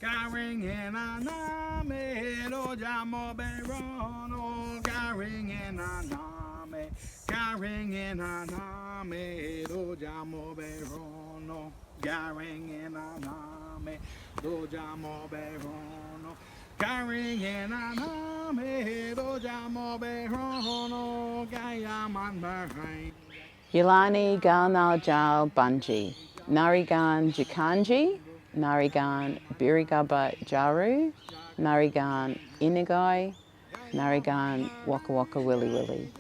Garing in a name, lo jamo berono. Garing in a name, garing in a name, lo jamo berono. Garing in a name, lo jamo berono. Garing in a name, lo jamo berono. Gayaman behind. Yulani Galnal Jal Bunji, Narigan Jikanji, Narigan Birigaba Jaru, Narigan Inigai, Narigan Waka Waka Willy Willy.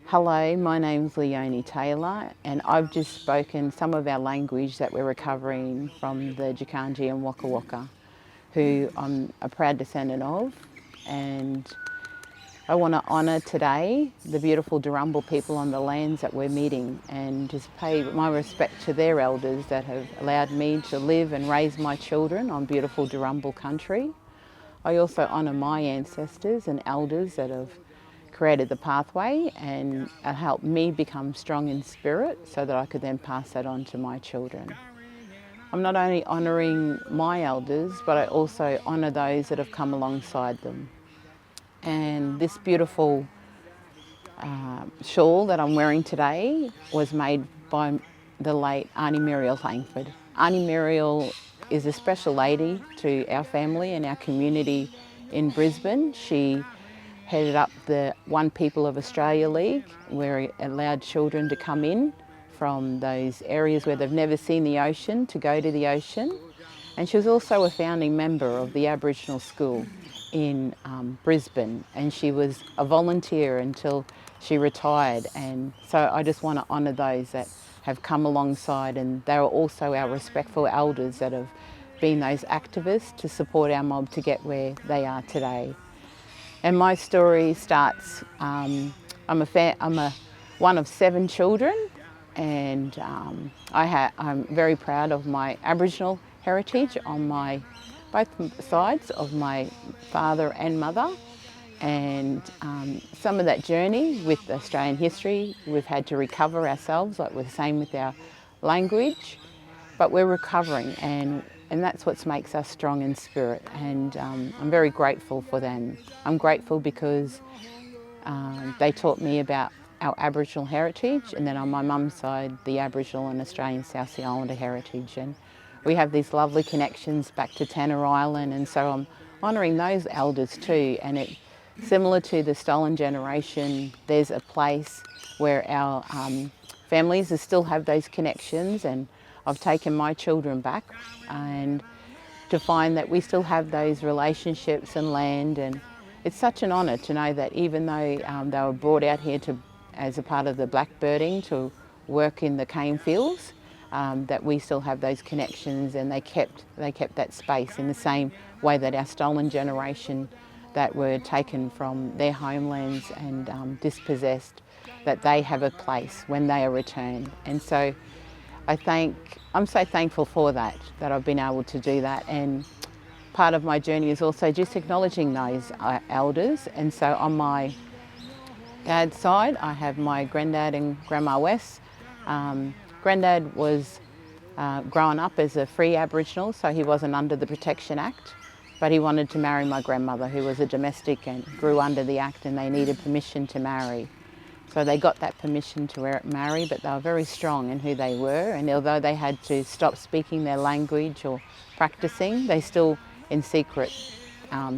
Hello, my name's Leonie Taylor and I've just spoken some of our language that we're recovering from the Jikanji and Waka Waka, who I'm a proud descendant of, and I want to honour today the beautiful Darumbal people on the lands that we're meeting and just pay my respect to their elders that have allowed me to live and raise my children on beautiful Darumbal country. I also honour my ancestors and elders that have created the pathway and helped me become strong in spirit so that I could then pass that on to my children. I'm not only honouring my elders, but I also honour those that have come alongside them. And this beautiful shawl that I'm wearing today was made by the late Auntie Muriel Langford. Auntie Muriel is a special lady to our family and our community in Brisbane. She headed up the One People of Australia League, where it allowed children to come in from those areas where they've never seen the ocean to go to the ocean. And she was also a founding member of the Aboriginal School in Brisbane, and she was a volunteer until she retired. And so I just want to honour those that have come alongside, and they are also our respectful elders that have been those activists to support our mob to get where they are today. And my story starts, I'm one of 7 children, and I'm very proud of my Aboriginal heritage on both sides of my father and mother. And some of that journey with Australian history, we've had to recover ourselves, like we're the same with our language, but we're recovering, and that's what makes us strong in spirit. And I'm very grateful for them. I'm grateful because they taught me about our Aboriginal heritage, and then on my mum's side, the Aboriginal and Australian South Sea Islander heritage. And we have these lovely connections back to Tanner Island, and so I'm honouring those elders too. And it, similar to the Stolen Generation, there's a place where our families still have those connections, and I've taken my children back and to find that we still have those relationships and land. And it's such an honour to know that even though they were brought out here as a part of the blackbirding to work in the cane fields, that we still have those connections, and they kept that space in the same way that our Stolen Generation that were taken from their homelands and dispossessed, that they have a place when they are returned. And so I'm so thankful for that I've been able to do that. And part of my journey is also just acknowledging those elders. And so on my dad's side, I have my granddad and grandma Wes. Granddad was growing up as a free Aboriginal, so he wasn't under the Protection Act, but he wanted to marry my grandmother, who was a domestic and grew under the Act, and they needed permission to marry. So they got that permission to marry, but they were very strong in who they were, and although they had to stop speaking their language or practicing, they still in secret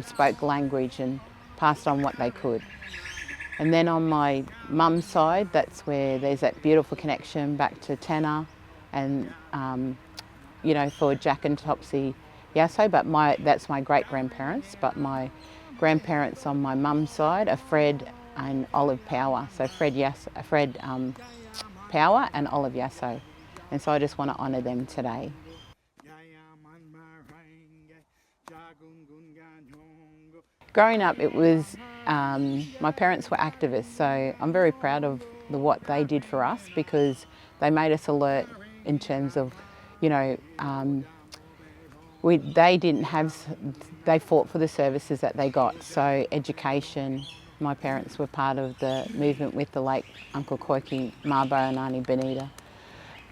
spoke language and passed on what they could. And then on my mum's side, that's where there's that beautiful connection back to Tanner and, you know, for Jack and Topsy Yasso, but that's my great-grandparents, but my grandparents on my mum's side are Fred and Olive Power, so Fred Power and Olive Yasso. And so I just want to honour them today. Growing up, it was, my parents were activists, so I'm very proud of what they did for us, because they made us alert in terms of, you know, they fought for the services that they got, so education, My parents were part of the movement with the late Uncle Koiki Mabo and Auntie Benita,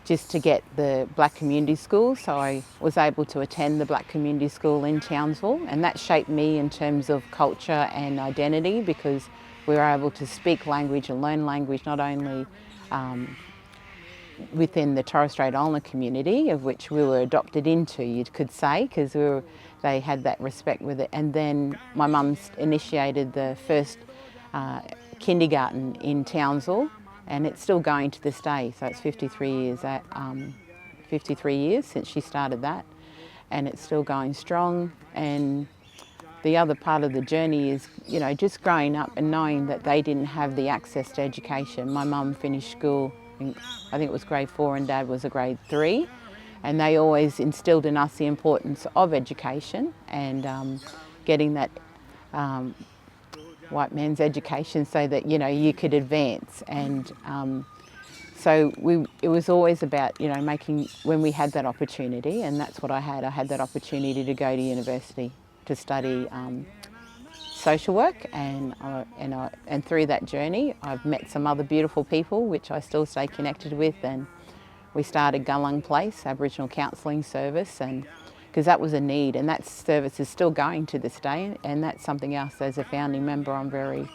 just to get the black community school. So I was able to attend the black community school in Townsville, and that shaped me in terms of culture and identity, because we were able to speak language and learn language not only within the Torres Strait Islander community, of which we were adopted into, you could say, because they had that respect with it. And then my mum's initiated the first kindergarten in Townsville, and it's still going to this day. So it's 53 years since she started that, and it's still going strong. And the other part of the journey is, you know, just growing up and knowing that they didn't have the access to education. My mum finished school, I think it was grade 4, and Dad was a grade 3. And they always instilled in us the importance of education and getting that white man's education so that, you know, you could advance. And so it was always about, you know, making, when we had that opportunity, and that's what I had that opportunity to go to university to study social work, and through that journey I've met some other beautiful people which I still stay connected with, and we started Gullang Place Aboriginal Counselling Service, and because that was a need, and that service is still going to this day, and that's something else. As a founding member, I'm very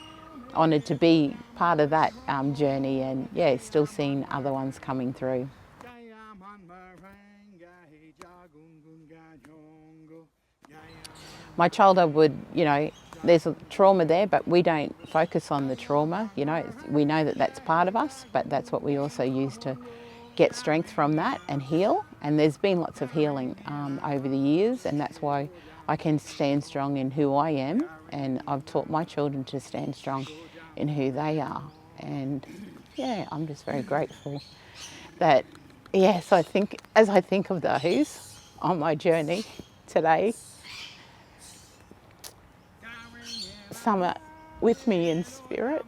honoured to be part of that journey, and yeah, still seeing other ones coming through. My childhood would, you know, there's a trauma there, but we don't focus on the trauma, you know. We know that that's part of us, but that's what we also use to get strength from that and heal. And there's been lots of healing over the years, and that's why I can stand strong in who I am, and I've taught my children to stand strong in who they are. And yeah, I'm just very grateful that, yes, as I think of those on my journey today, some are with me in spirit.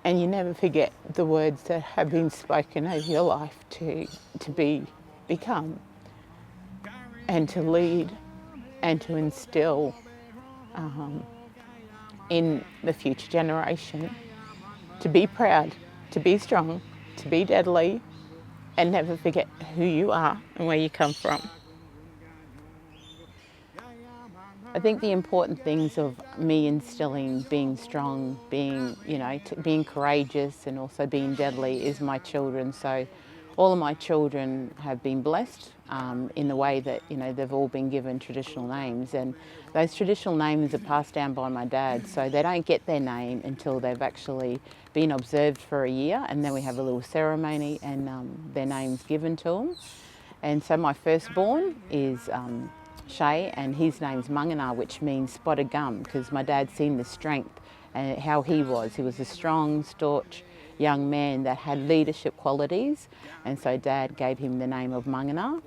And you never forget the words that have been spoken over your life to become and to lead and to instill in the future generation, to be proud, to be strong, to be deadly, and never forget who you are and where you come from. I think the important things of me instilling being strong, being, you know, being courageous, and also being deadly is my children. So all of my children have been blessed in the way that, you know, they've all been given traditional names, and those traditional names are passed down by my dad, so they don't get their name until they've actually been observed for a year, and then we have a little ceremony and their name's given to them. And so my firstborn is Shay, and his name's Mangana, which means spotted gum, because my dad's seen the strength and how he was. He was a strong, staunch young man that had leadership qualities, and so Dad gave him the name of Mangana.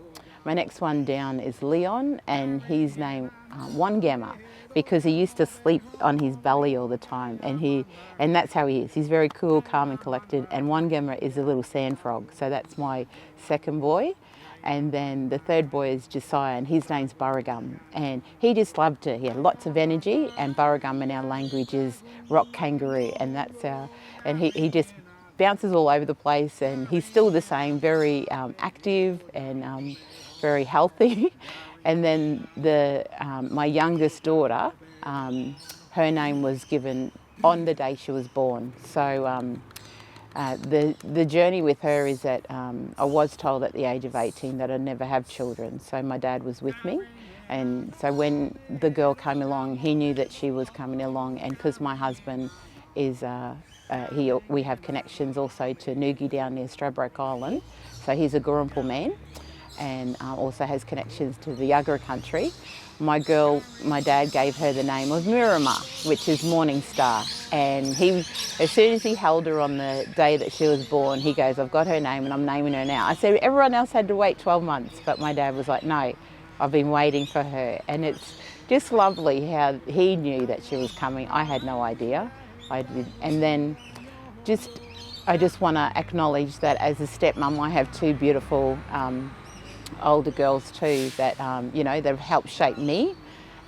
My next one down is Leon, and his name Wangama, because he used to sleep on his belly all the time, and that's how he is. He's very cool, calm and collected, and Wangama is a little sand frog, so that's my second boy. And then the third boy is Josiah, and his name's Burragum, and he just loved it. He had lots of energy, and Burragum in our language is rock kangaroo, and that's and he just bounces all over the place, and he's still the same, very active and very healthy. And then my youngest daughter, her name was given on the day she was born. So the journey with her is that I was told at the age of 18 that I'd never have children, so my dad was with me, and so when the girl came along, he knew that she was coming along, and because my husband is, we have connections also to Noogie down near Stradbroke Island, so he's a Gurrumpul man, and also has connections to the Yagara country. My dad gave her the name of Miramar, which is Morning Star. And as soon as he held her on the day that she was born, he goes, "I've got her name and I'm naming her now." I said, everyone else had to wait 12 months, but my dad was like, "No, I've been waiting for her." And it's just lovely how he knew that she was coming. I had no idea. And then I just want to acknowledge that as a stepmom, I have two beautiful older girls too that, you know, that have helped shape me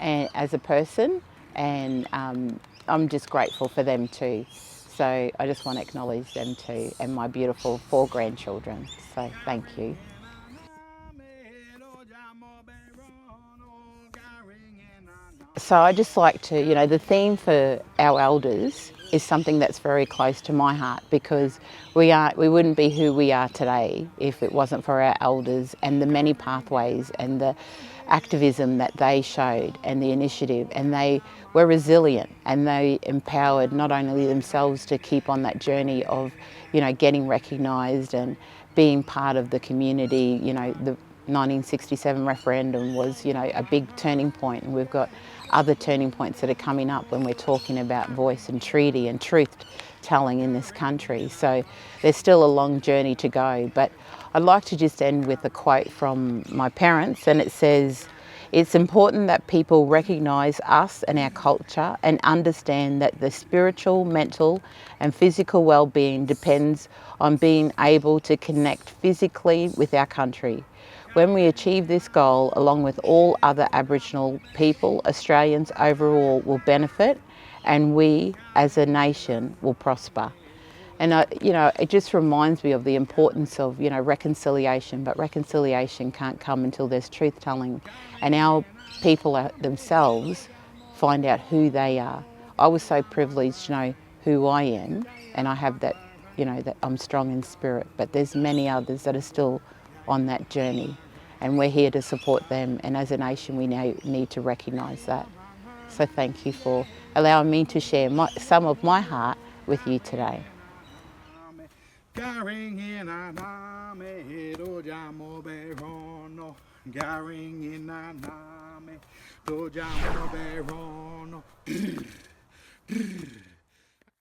and, as a person, and I'm just grateful for them too. So I just want to acknowledge them too, and my beautiful 4 grandchildren. So thank you. So I just like to, you know, the theme for our elders is something that's very close to my heart, because we wouldn't be who we are today if it wasn't for our elders and the many pathways and the activism that they showed and the initiative, and they were resilient and they empowered not only themselves to keep on that journey of, you know, getting recognised and being part of the community. You know, the 1967 referendum was, you know, a big turning point, and we've got other turning points that are coming up when we're talking about voice and treaty and truth telling in this country. So there's still a long journey to go, but I'd like to just end with a quote from my parents, and it says, "It's important that people recognise us and our culture and understand that the spiritual, mental and physical well-being depends on being able to connect physically with our country. When we achieve this goal, along with all other Aboriginal people, Australians overall will benefit, and we as a nation will prosper." And you know, it just reminds me of the importance of, you know, reconciliation, but reconciliation can't come until there's truth telling and our people themselves find out who they are. I was so privileged to know who I am, and I have that, you know, that I'm strong in spirit, but there's many others that are still on that journey, and we're here to support them, and as a nation we now need to recognise that. So thank you for allowing me to share some of my heart with you today. Garing in a name, dojamo berono. Garing in a name, dojamo berono.